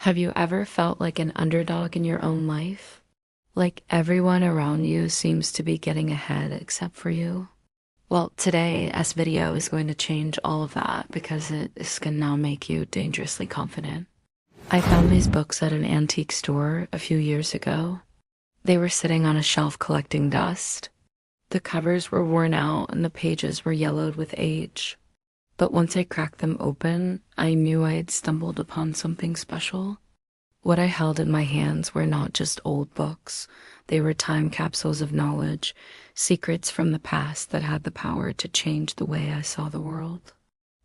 Have you ever felt like an underdog in your own life? Like everyone around you seems to be getting ahead except for you? Well, today, this video is going to change all of that because it is going to now make you dangerously confident. I found these books at an antique store a few years ago. They were sitting on a shelf collecting dust. The covers were worn out and the pages were yellowed with age. But once I cracked them open, I knew I had stumbled upon something special. What I held in my hands were not just old books. They were time capsules of knowledge, secrets from the past that had the power to change the way I saw the world.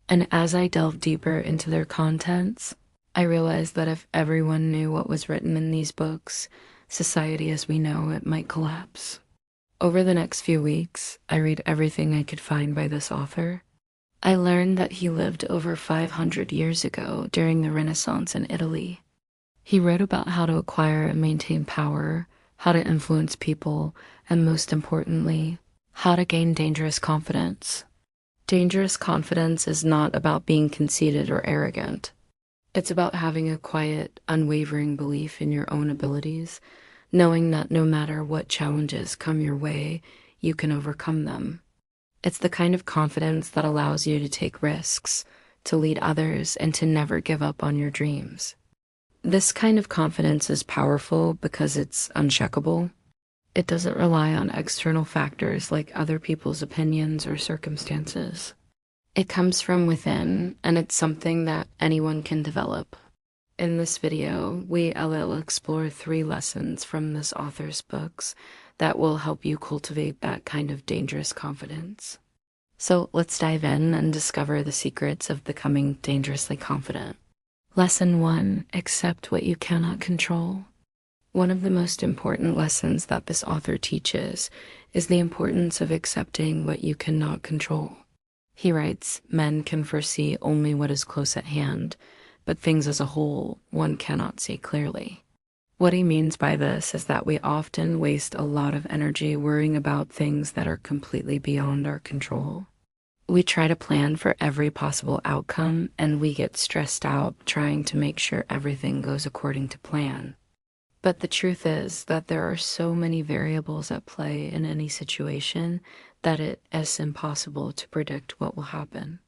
And as I delved deeper into their contents, I realized that if everyone knew what was written in these books, society as we know it might collapse. Over the next few weeks, I read everything I could find by this author. I learned that he lived over 500 years ago during the Renaissance in Italy. He wrote about how to acquire and maintain power, how to influence people, and most importantly, how to gain dangerous confidence. Dangerous confidence is not about being conceited or arrogant. It's about having a quiet, unwavering belief in your own abilities, knowing that no matter what challenges come your way, you can overcome them. It's the kind of confidence that allows you to take risks, to lead others, and to never give up on your dreams. This kind of confidence is powerful because it's uncheckable. It doesn't rely on external factors like other people's opinions or circumstances. It comes from within, and it's something that anyone can develop. In this video, we will explore 3 lessons from this author's books that will help you cultivate that kind of dangerous confidence. So let's dive in and discover the secrets of becoming dangerously confident. Lesson 1, accept what you cannot control. One of the most important lessons that this author teaches is the importance of accepting what you cannot control. He writes, men can foresee only what is close at hand, but things as a whole, one cannot see clearly. What he means by this is that we often waste a lot of energy worrying about things that are completely beyond our control. We try to plan for every possible outcome, and we get stressed out trying to make sure everything goes according to plan. But the truth is that there are so many variables at play in any situation that it is impossible to predict what will happen.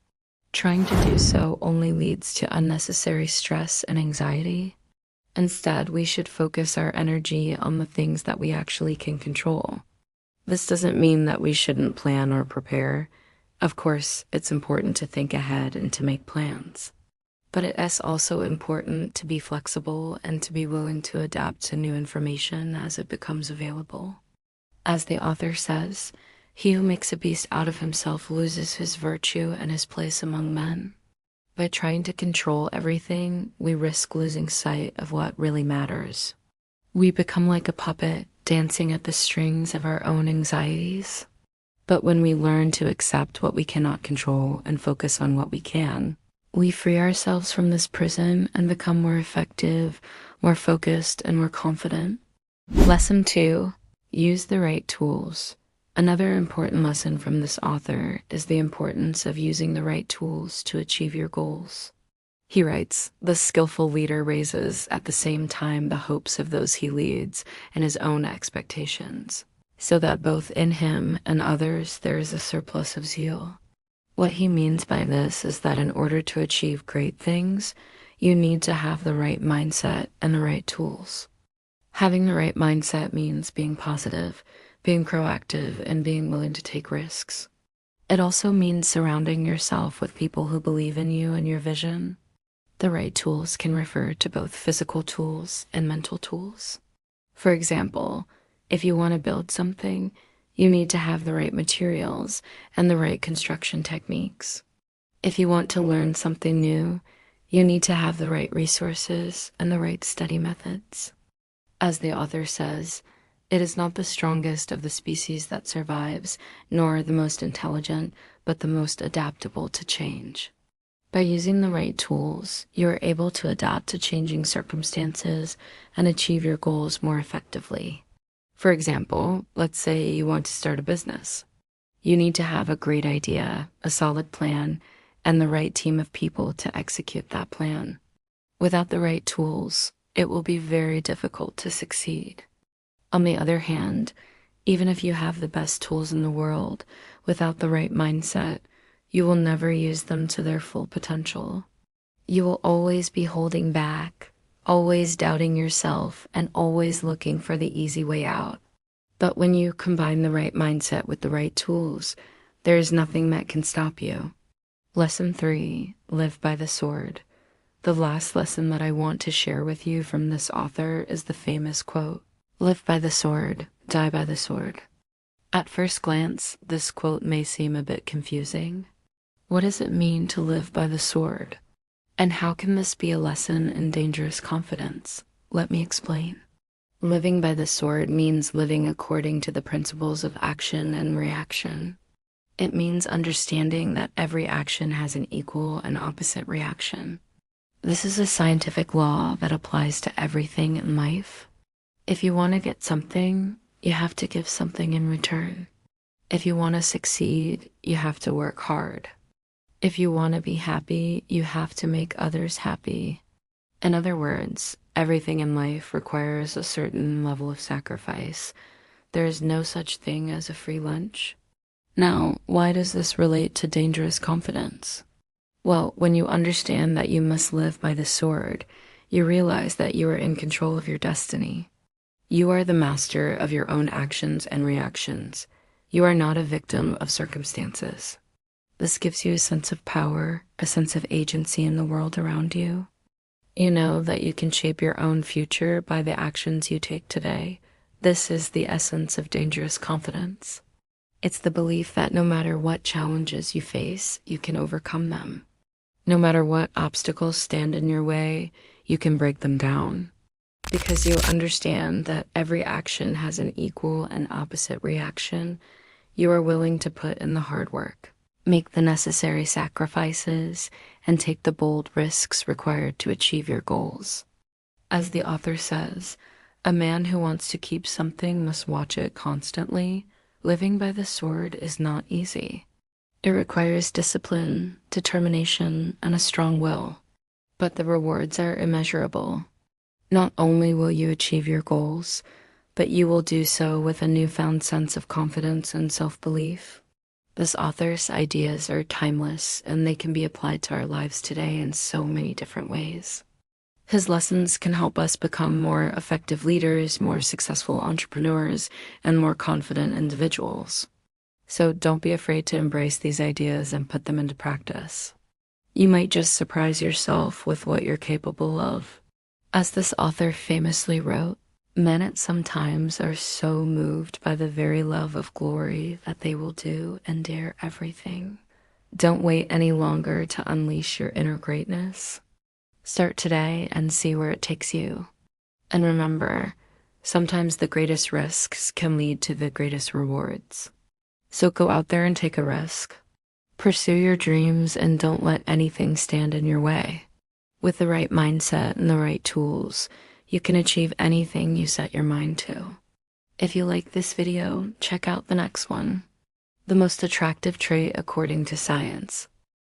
Trying to do so only leads to unnecessary stress and anxiety. Instead, we should focus our energy on the things that we actually can control. This doesn't mean that we shouldn't plan or prepare. Of course, it's important to think ahead and to make plans. But it is also important to be flexible and to be willing to adapt to new information as it becomes available. As the author says, he who makes a beast out of himself loses his virtue and his place among men. By trying to control everything, we risk losing sight of what really matters. We become like a puppet, dancing at the strings of our own anxieties. But when we learn to accept what we cannot control and focus on what we can, we free ourselves from this prison and become more effective, more focused, and more confident. Lesson 2, use the right tools. Another important lesson from this author is the importance of using the right tools to achieve your goals. He writes, the skillful leader raises at the same time the hopes of those he leads and his own expectations, so that both in him and others there is a surplus of zeal. What he means by this is that in order to achieve great things, you need to have the right mindset and the right tools. Having the right mindset means being positive, being proactive, and being willing to take risks. It also means surrounding yourself with people who believe in you and your vision. The right tools can refer to both physical tools and mental tools. For example, if you want to build something, you need to have the right materials and the right construction techniques. If you want to learn something new, you need to have the right resources and the right study methods. As the author says, it is not the strongest of the species that survives, nor the most intelligent, but the most adaptable to change. By using the right tools, you are able to adapt to changing circumstances and achieve your goals more effectively. For example, let's say you want to start a business. You need to have a great idea, a solid plan, and the right team of people to execute that plan. Without the right tools, it will be very difficult to succeed. On the other hand, even if you have the best tools in the world, without the right mindset, you will never use them to their full potential. You will always be holding back, always doubting yourself, and always looking for the easy way out. But when you combine the right mindset with the right tools, there is nothing that can stop you. Lesson 3, live by the sword. The last lesson that I want to share with you from this author is the famous quote, "Live by the sword, die by the sword." At first glance, this quote may seem a bit confusing. What does it mean to live by the sword? And how can this be a lesson in dangerous confidence? Let me explain. Living by the sword means living according to the principles of action and reaction. It means understanding that every action has an equal and opposite reaction. This is a scientific law that applies to everything in life. If you want to get something, you have to give something in return. If you want to succeed, you have to work hard. If you want to be happy, you have to make others happy. In other words, everything in life requires a certain level of sacrifice. There is no such thing as a free lunch. Now, why does this relate to dangerous confidence? Well, when you understand that you must live by the sword, you realize that you are in control of your destiny. You are the master of your own actions and reactions. You are not a victim of circumstances. This gives you a sense of power, a sense of agency in the world around you. You know that you can shape your own future by the actions you take today. This is the essence of dangerous confidence. It's the belief that no matter what challenges you face, you can overcome them. No matter what obstacles stand in your way, you can break them down. Because you understand that every action has an equal and opposite reaction, you are willing to put in the hard work, make the necessary sacrifices, and take the bold risks required to achieve your goals. As the author says, a man who wants to keep something must watch it constantly. Living by the sword is not easy. It requires discipline, determination, and a strong will. But the rewards are immeasurable. Not only will you achieve your goals, but you will do so with a newfound sense of confidence and self-belief. This author's ideas are timeless, and they can be applied to our lives today in so many different ways. His lessons can help us become more effective leaders, more successful entrepreneurs, and more confident individuals. So don't be afraid to embrace these ideas and put them into practice. You might just surprise yourself with what you're capable of. As this author famously wrote, men at some times are so moved by the very love of glory that they will do and dare everything. Don't wait any longer to unleash your inner greatness. Start today and see where it takes you. And remember, sometimes the greatest risks can lead to the greatest rewards. So go out there and take a risk. Pursue your dreams and don't let anything stand in your way. With the right mindset and the right tools, you can achieve anything you set your mind to. If you like this video, check out the next one. The most attractive trait according to science.